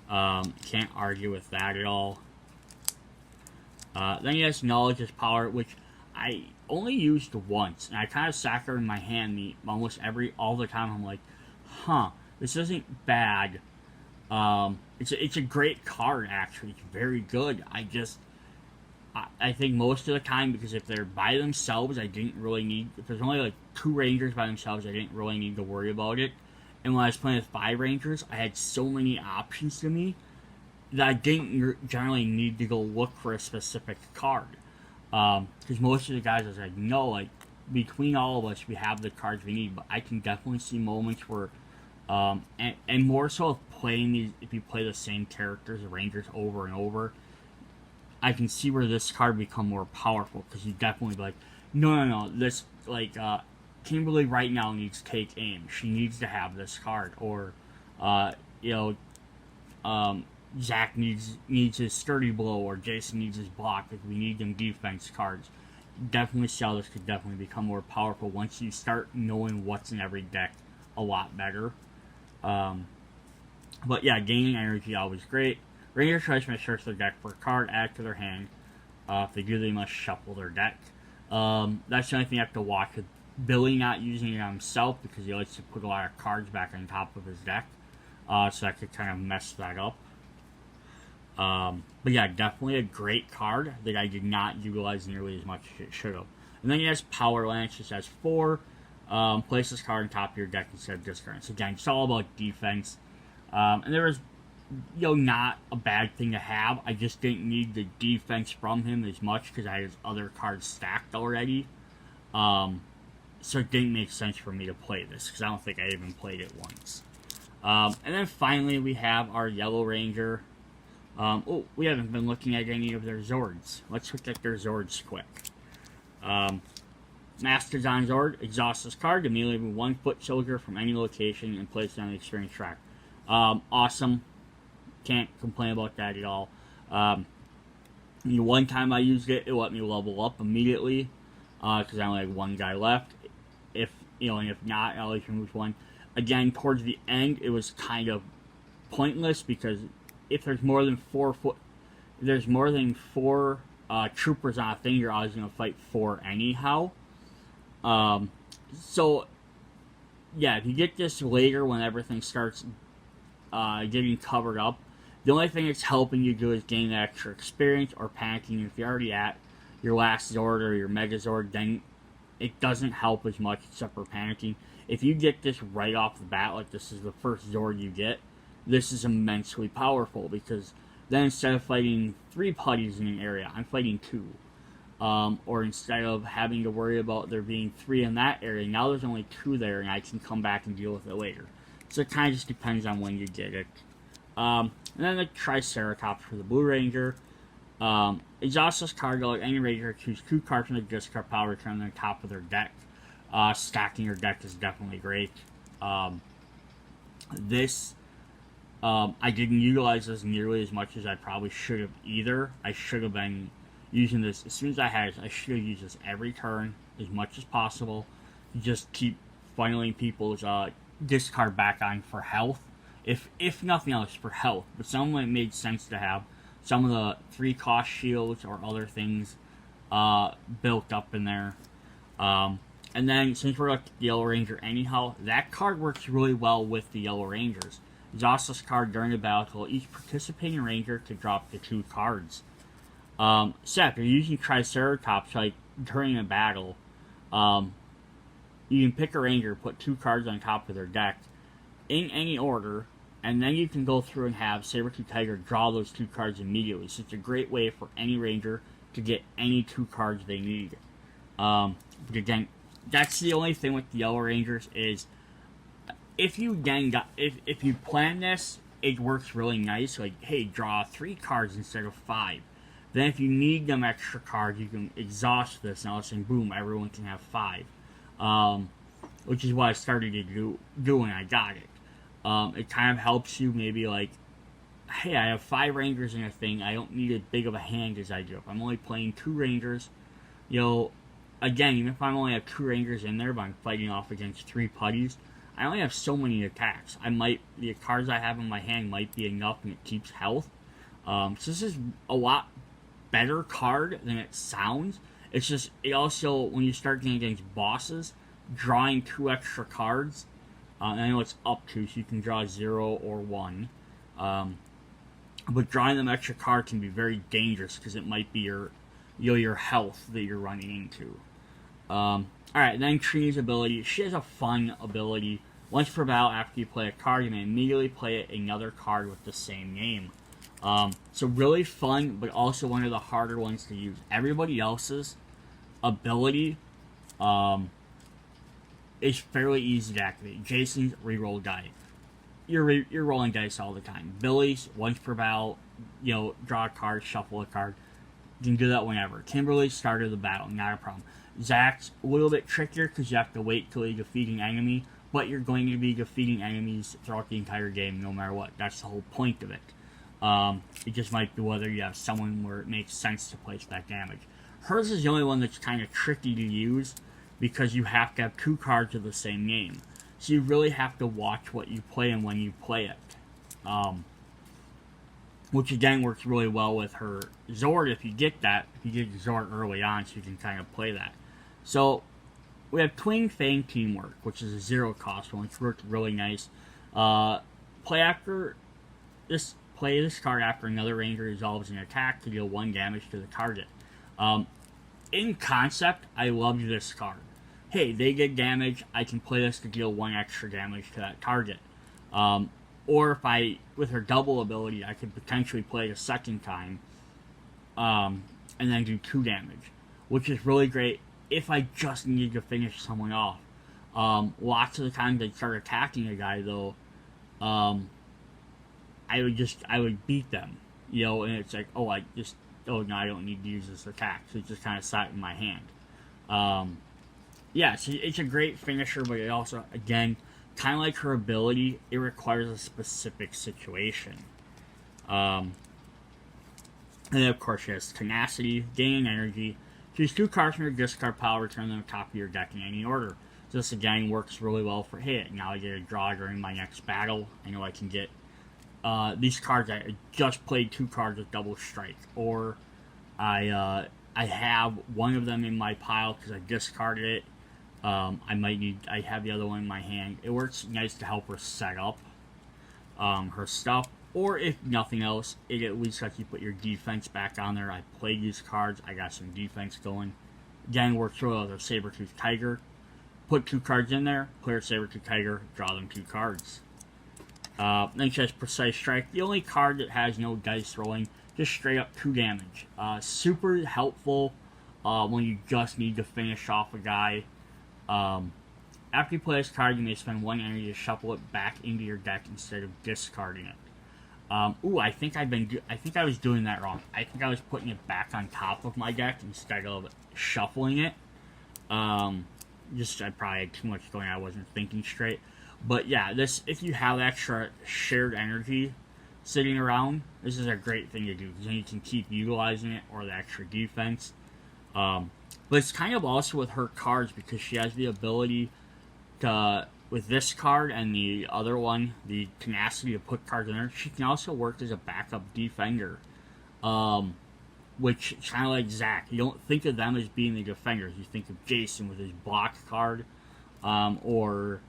Can't argue with that at all. Then he has Knowledge as Power, which I only used once, and I kind of sat there in my hand almost all the time. I'm like, this isn't bad. It's a great card, actually. It's very good. I think most of the time, because if they're by themselves, I didn't really need... If there's only like 2 Rangers by themselves, I didn't really need to worry about it. And when I was playing with 5 Rangers, I had so many options to me that I didn't generally need to go look for a specific card. Because most of the guys, I was like, no, like, between all of us, we have the cards we need. But I can definitely see moments where... and more so playing these... If you play the same characters, the Rangers, over and over... I can see where this card become more powerful, because you definitely be like, no, this, like, Kimberly right now needs to take aim. She needs to have this card. Or, Zack needs his sturdy blow, or Jason needs his block. Like, we need them defense cards. Definitely see how this could definitely become more powerful once you start knowing what's in every deck a lot better. But yeah, gaining energy always great. Ranger tries to search their deck for a card, add to their hand. If they do, they must shuffle their deck. That's the only thing you have to watch with Billy not using it on himself, because he likes to put a lot of cards back on top of his deck. So that could kind of mess that up. But yeah, definitely a great card that I did not utilize nearly as much as it should have. And then he has Power Lance, which has 4. Place this card on top of your deck instead of discarding. So again, it's all about defense. And there was not a bad thing to have. I just didn't need the defense from him as much because I had his other cards stacked already. So it didn't make sense for me to play this, because I don't think I even played it once. And then finally we have our Yellow Ranger. We haven't been looking at any of their Zords. Let's look at their Zords quick. Mastodon Zord, exhaust this card, immediately remove 1 foot soldier from any location and place it on the experience track. Awesome. Can't complain about that at all. One time I used it, it let me level up immediately, because I only had 1 guy left. And if not, I always remove 1. Again, towards the end, it was kind of pointless, because if there's more than 4 troopers on a thing, you're always going to fight 4 anyhow. So yeah, if you get this later when everything starts getting covered up, the only thing it's helping you do is gain that extra experience or panicking. If you're already at your last Zord or your Megazord, then it doesn't help as much except for panicking. If you get this right off the bat, like this is the first Zord you get, this is immensely powerful, because then instead of fighting 3 putties in an area, I'm fighting 2. Or instead of having to worry about there being 3 in that area, now there's only 2 there, and I can come back and deal with it later. So it kind of just depends on when you get it. And then the Triceratops for the Blue Ranger. Exhaust this card, like any Ranger, choose 2 cards from the discard pile, return them to the top of their deck. Stacking your deck is definitely great. This, I didn't utilize this nearly as much as I probably should have either. I should have been using this, as soon as I had it, I should have used this every turn, as much as possible. Just keep funneling people's discard back on for health. If nothing else, for health. But some of it made sense to have some of the 3-cost shields or other things built up in there. And then, since we're at the Yellow Ranger anyhow, that card works really well with the Yellow Rangers. Exhaust this card during the battle. Each participating Ranger to drop the 2 cards. So if you're using Triceratops, like, during a battle, you can pick a Ranger, put 2 cards on top of their deck, in any order, and then you can go through and have Saber-Tooth Tiger draw those 2 cards immediately. So it's a great way for any Ranger to get any 2 cards they need. But again, that's the only thing with the Yellow Rangers is, if you plan this, it works really nice. Like, hey, draw 3 cards instead of 5. Then if you need them extra cards, you can exhaust this, and all of a sudden, boom, everyone can have 5. Which is what I started to do when I got it. It kind of helps you maybe like, hey, I have 5 Rangers in a thing, I don't need as big of a hand as I do. If I'm only playing 2 Rangers, again, even if I only have 2 Rangers in there, but I'm fighting off against 3 Puddies, I only have so many attacks. The cards I have in my hand might be enough, and it keeps health. So this is a lot better card than it sounds. It's just, it also, when you start getting against bosses, drawing 2 extra cards, and I know it's up to, so you can draw 0 or 1, but drawing them extra card can be very dangerous, because it might be your health that you're running into. Alright, then Trini's ability. She has a fun ability. Once per battle, after you play a card, you may immediately play another card with the same name. So really fun, but also one of the harder ones to use. Everybody else's ability is fairly easy to activate. Jason's reroll die. You're rolling dice all the time. Billy's once per battle, draw a card, shuffle a card. You can do that whenever. Kimberly, start of the battle, not a problem. Zack's a little bit trickier because you have to wait till you defeat an enemy, but you're going to be defeating enemies throughout the entire game no matter what. That's the whole point of it. It just might be whether you have someone where it makes sense to place that damage. Hers is the only one that's kind of tricky to use because you have to have 2 cards of the same name. So you really have to watch what you play and when you play it. Which again works really well with her Zord if you get that. If you get Zord early on, so you can kind of play that. So we have Twin Fang Teamwork, which is a 0 cost one, which worked really nice. Play this card after another Ranger resolves an attack to deal 1 damage to the target. In concept, I loved this card. Hey, they get damage, I can play this to deal 1 extra damage to that target. Or if with her double ability, I could potentially play it a second time, and then do 2 damage, which is really great if I just need to finish someone off. Lots of the times I'd start attacking a guy, though, I would beat them, and it's like, oh no, I don't need to use this attack, so it just kind of sat in my hand. Yeah, so it's a great finisher, but it also, again, kind of like her ability, it requires a specific situation. And then, of course, she has Tenacity, Gain Energy. Choose 2 cards from your discard pile, return them to the top of your deck in any order. So this, again, works really well for, hey, now I get a draw during my next battle. I know I can get these cards. I just played 2 cards with Double Strike. Or I have one of them in my pile because I discarded it. I have the other one in my hand. It works nice to help her set up her stuff. Or if nothing else, it at least lets you put your defense back on there. I played these cards. I got some defense going. Again, works really well with a Saber-Tooth Tiger. Put 2 cards in there. Play a Saber-Tooth Tiger. Draw them 2 cards. Then she has Precise Strike. The only card that has no dice rolling. Just straight up 2 damage. Super helpful when you just need to finish off a guy. After you play this card, you may spend 1 energy to shuffle it back into your deck instead of discarding it. I think I was doing that wrong. I think I was putting it back on top of my deck instead of shuffling it. I probably had too much going on. I wasn't thinking straight. But yeah, if you have extra shared energy sitting around, this is a great thing to do because then you can keep utilizing it or the extra defense. But it's kind of also with her cards because she has the ability to, with this card and the other one, the tenacity to put cards in there, she can also work as a backup defender. Which is kind of like Zack. You don't think of them as being the defenders. You think of Jason with his block card, or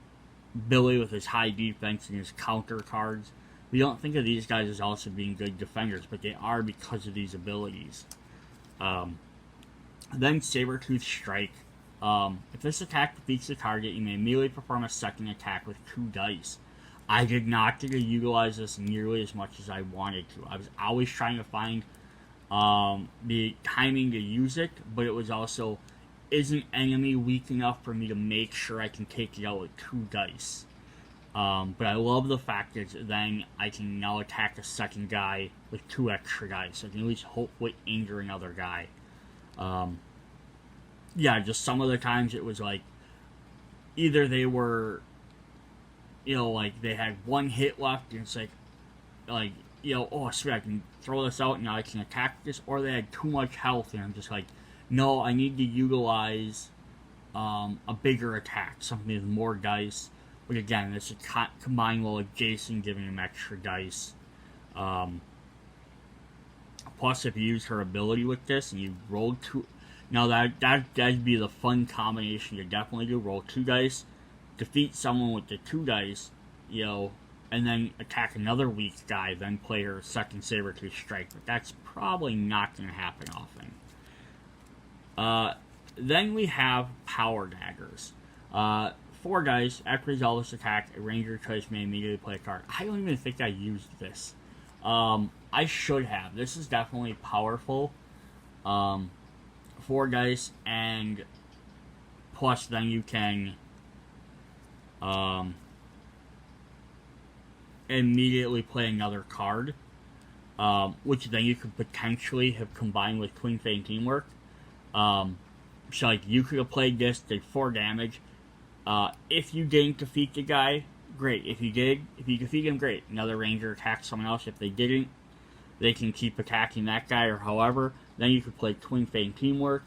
Billy with his high defense and his counter cards. We don't think of these guys as also being good defenders, but they are because of these abilities. Then Saber-Tooth Strike. If this attack defeats the target, you may immediately perform a second attack with 2 dice. I did not get to utilize this nearly as much as I wanted to. I was always trying to find the timing to use it, but it was also, is an enemy weak enough for me to make sure I can take it out with 2 dice? But I love the fact that then I can now attack a second guy with 2 extra dice, so I can at least hopefully injure another guy. Yeah, just some of the times it was like, either they were, like they had 1 hit left, and it's like, oh sweet, I can throw this out and now I can attack this, or they had too much health, and I'm just like, no, I need to utilize a bigger attack, something with more dice. But again, this is combined well with Jason giving him extra dice. Plus, if you use her ability with this and you roll 2, now that'd be the fun combination to definitely do. Roll 2 dice, defeat someone with the 2 dice, and then attack another weak guy, then play her second Saber-Tooth Strike. But that's probably not going to happen often. Then we have Power Daggers. 4 dice, after resolve this attack, a ranger choice may immediately play a card. I don't even think I used this. I should have. This is definitely powerful. 4 dice, and plus then you can immediately play another card, which then you could potentially have combined with Twin Fang Teamwork. So like you could have played this, did 4 damage. If you didn't defeat the guy, great. If you did, if you defeat him, great. Another ranger attacks someone else. If they didn't, they can keep attacking that guy or however. Then you could play Twin Fang Teamwork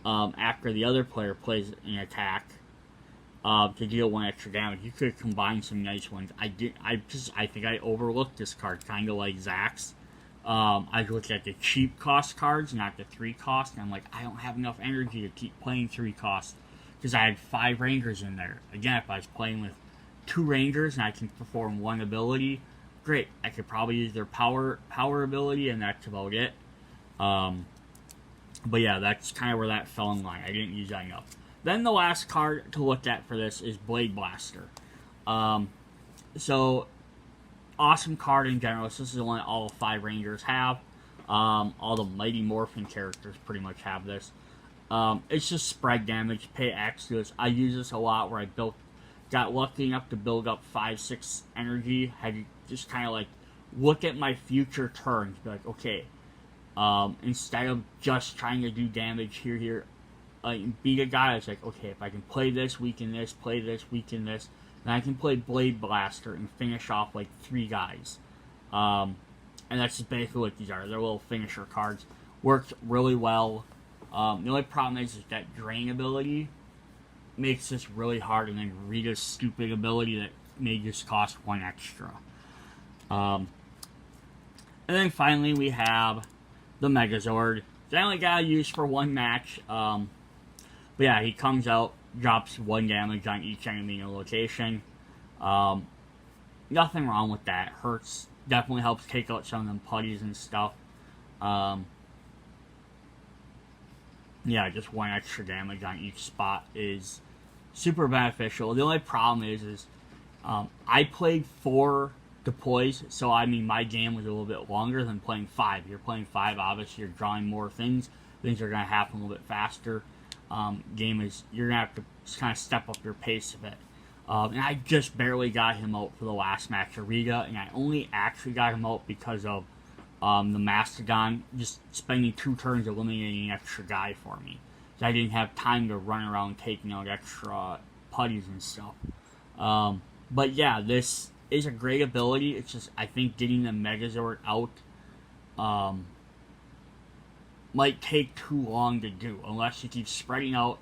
after the other player plays an attack to deal 1 extra damage. You could combine some nice ones. I think I overlooked this card, kind of like Zack's. I looked at the cheap cost cards, not the 3 cost, and I'm like, I don't have enough energy to keep playing 3 cost because I had 5 rangers in there. Again, if I was playing with 2 rangers and I can perform 1 ability, great. I could probably use their power ability, and that's about it. But yeah, that's kind of where that fell in line. I didn't use that enough. Then the last card to look at for this is Blade Blaster. So, awesome card in general. This is the one that all 5 Rangers have. All the Mighty Morphin characters pretty much have this. It's just spread damage, pay X to this. I use this a lot where I got lucky enough to build up 5-6 energy. Had to just kind of like look at my future turns, be like, okay, instead of just trying to do damage here, beat a guy, it's like, okay, if I can play this, weaken this, play this, weaken this, then I can play Blade Blaster and finish off like 3 guys. And that's just basically what these are. They're little finisher cards. Works really well. The only problem is that Drain ability makes this really hard, and then Rita's stupid ability that may just cost 1 extra. And then finally we have the Megazord. The only guy I use for 1 match. But yeah, he comes out, drops 1 damage on each enemy in a location. Nothing wrong with that. Hurts. Definitely helps take out some of them putties and stuff. Yeah, just 1 extra damage on each spot is super beneficial. The only problem is I played 4 deploys, so I mean my game was a little bit longer than playing 5. You're playing 5, obviously you're drawing more things. Things are going to happen a little bit faster. You're going to have to kind of step up your pace a bit. And I just barely got him out for the last match of Rita, and I only actually got him out because of the Mastodon just spending 2 turns eliminating an extra guy for me. So I didn't have time to run around taking out extra putties and stuff. But yeah, this is a great ability. It's just, I think getting the Megazord out might take too long to do, unless you keep spreading out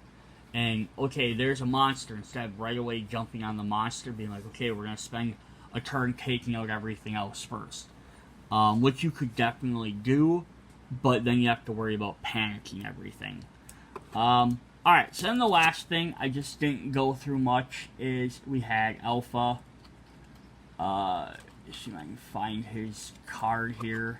and, okay, there's a monster, instead of right away jumping on the monster, being like, okay, we're going to spend a turn taking out everything else first. Which you could definitely do, but then you have to worry about panicking everything. Alright, so then the last thing I just didn't go through much is we had Alpha. See if I can find his card here.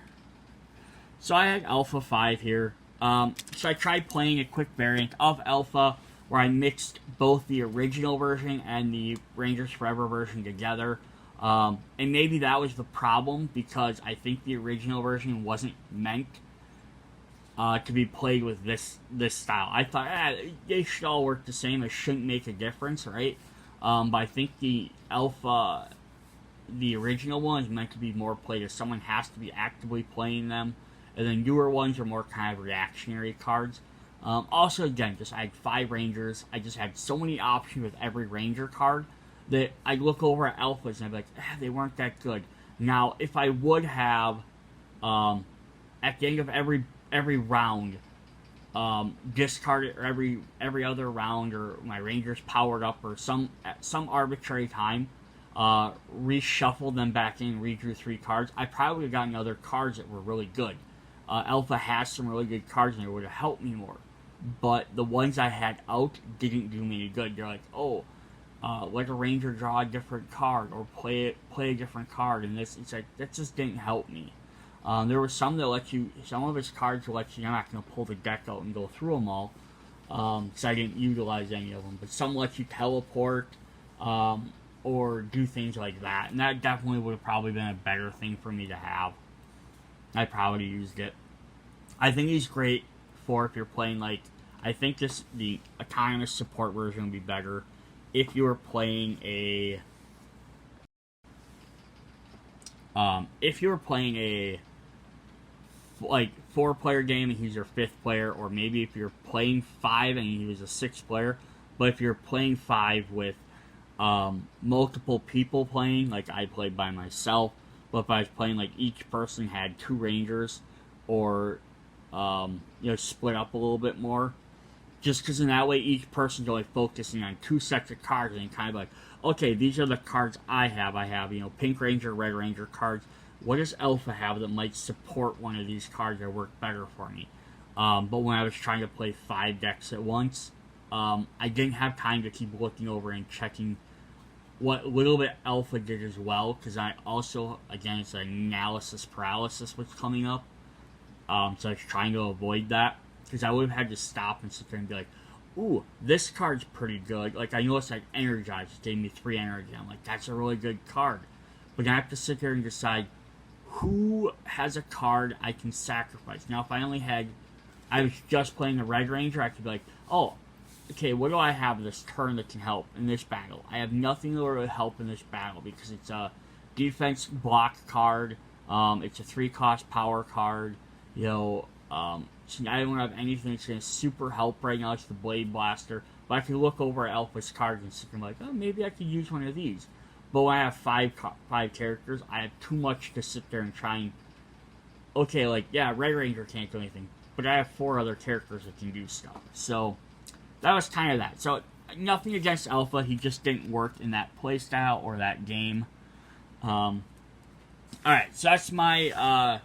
So I had Alpha 5 here. So I tried playing a quick variant of Alpha where I mixed both the original version and the Rangers Forever version together. And maybe that was the problem, because I think the original version wasn't meant to be played with this style. I thought, they should all work the same. It shouldn't make a difference, right? But I think the Alpha, the original one, is meant to be more played as someone has to be actively playing them. And then newer ones are more kind of reactionary cards. Also, again, I had 5 Rangers. I just had so many options with every Ranger card that I'd look over at Alphas and I'd be like, they weren't that good. Now, if I would have, at the end of every round, discarded, or every other round, or my Rangers powered up, or at some arbitrary time, reshuffled them back in, redrew 3 cards, I probably would have gotten other cards that were really good. Alpha has some really good cards and it would have helped me more. But the ones I had out didn't do me any good. They're like, let a Ranger draw a different card, or play a different card, and it's like, that just didn't help me. There were some that let you, some of his cards will let you, I'm not going to pull the deck out and go through them all, because I didn't utilize any of them, but some let you teleport, or do things like that, and that definitely would have probably been a better thing for me to have. I probably used it. I think he's great for if you're playing, like, I think the autonomous support version would be better if you were playing a, like, 4-player game and he's your 5th player, or maybe if you're playing 5 and he was a 6th player, but if you're playing 5 with, multiple people playing, like I played by myself, but if I was playing, like, each person had 2 Rangers, or, split up a little bit more, just because in that way each person's only focusing on 2 sets of cards, and kind of like, okay, these are the cards I have. I have, Pink Ranger, Red Ranger cards. What does Alpha have that might support one of these cards that work better for me? But when I was trying to play 5 decks at once, I didn't have time to keep looking over and checking what little bit Alpha did as well, because I also, again, it's an analysis paralysis was coming up. So I was trying to avoid that, because I would have had to stop and sit there and be like, ooh, this card's pretty good. Like, I noticed that Energize gave me 3 energy. I'm like, that's a really good card. But I have to sit there and decide who has a card I can sacrifice. Now, if I was just playing the Red Ranger, I could be like, oh, okay, what do I have this turn that can help in this battle? I have nothing that will help in this battle, because it's a defense block card. It's a 3-cost power card. So I don't have anything that's going to super help right now. It's the Blade Blaster. But I can look over at Alpha's cards and sit there and like, oh, maybe I could use one of these. But when I have 5 characters, I have too much to sit there and try and... Okay, like, yeah, Red Ranger can't do anything, but I have 4 other characters that can do stuff. So, that was kind of that. So, nothing against Alpha. He just didn't work in that playstyle or that game. Alright, so that's my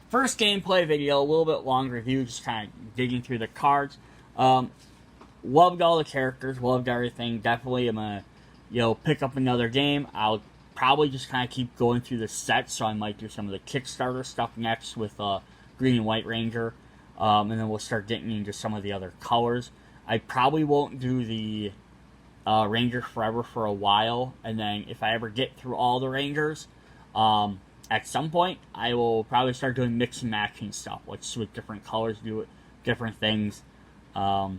first gameplay video. A little bit long review, just kind of digging through the cards. Loved all the characters, loved everything. Definitely am going to, pick up another game. I'll probably just kind of keep going through the set, so I might do some of the Kickstarter stuff next with Green and White Ranger. And then we'll start getting into some of the other colors. I probably won't do the Rangers Forever for a while, and then if I ever get through all the Rangers, at some point, I will probably start doing mix and matching stuff, like with different colors, do it, different things. But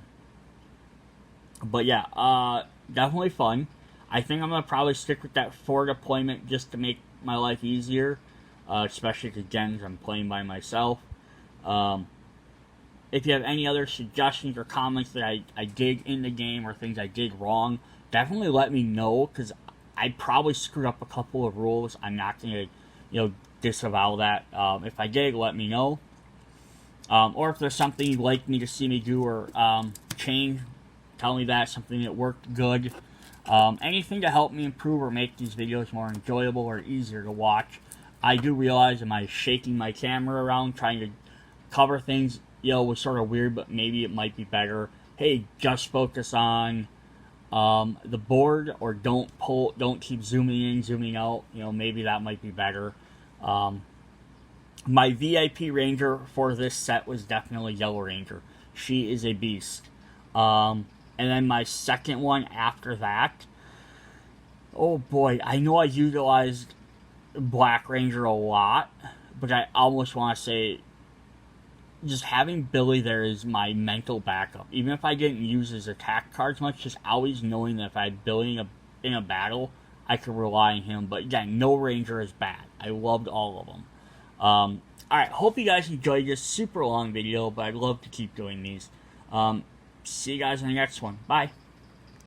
yeah, definitely fun. I think I'm going to probably stick with that 4 deployment just to make my life easier, especially because, again, I'm playing by myself. If you have any other suggestions or comments that I did in the game or things I did wrong, definitely let me know, because I probably screwed up a couple of rules. I'm not going to, disavow that. If I did, let me know. Or if there's something you'd like me to see me do or change, tell me that, something that worked good. Anything to help me improve or make these videos more enjoyable or easier to watch. I do realize, am I shaking my camera around trying to cover things, was sort of weird, but maybe it might be better. Hey, just focus on the board, or don't keep zooming in, zooming out. Maybe that might be better. My VIP Ranger for this set was definitely Yellow Ranger. She is a beast. And then my second one after that, oh boy, I know I utilized Black Ranger a lot, but I almost want to say just having Billy there is my mental backup. Even if I didn't use his attack cards much, just always knowing that if I had Billy in a battle, I could rely on him. But again, no Ranger is bad. I loved all of them. Alright, hope you guys enjoyed this super long video, but I'd love to keep doing these. See you guys in the next one. Bye.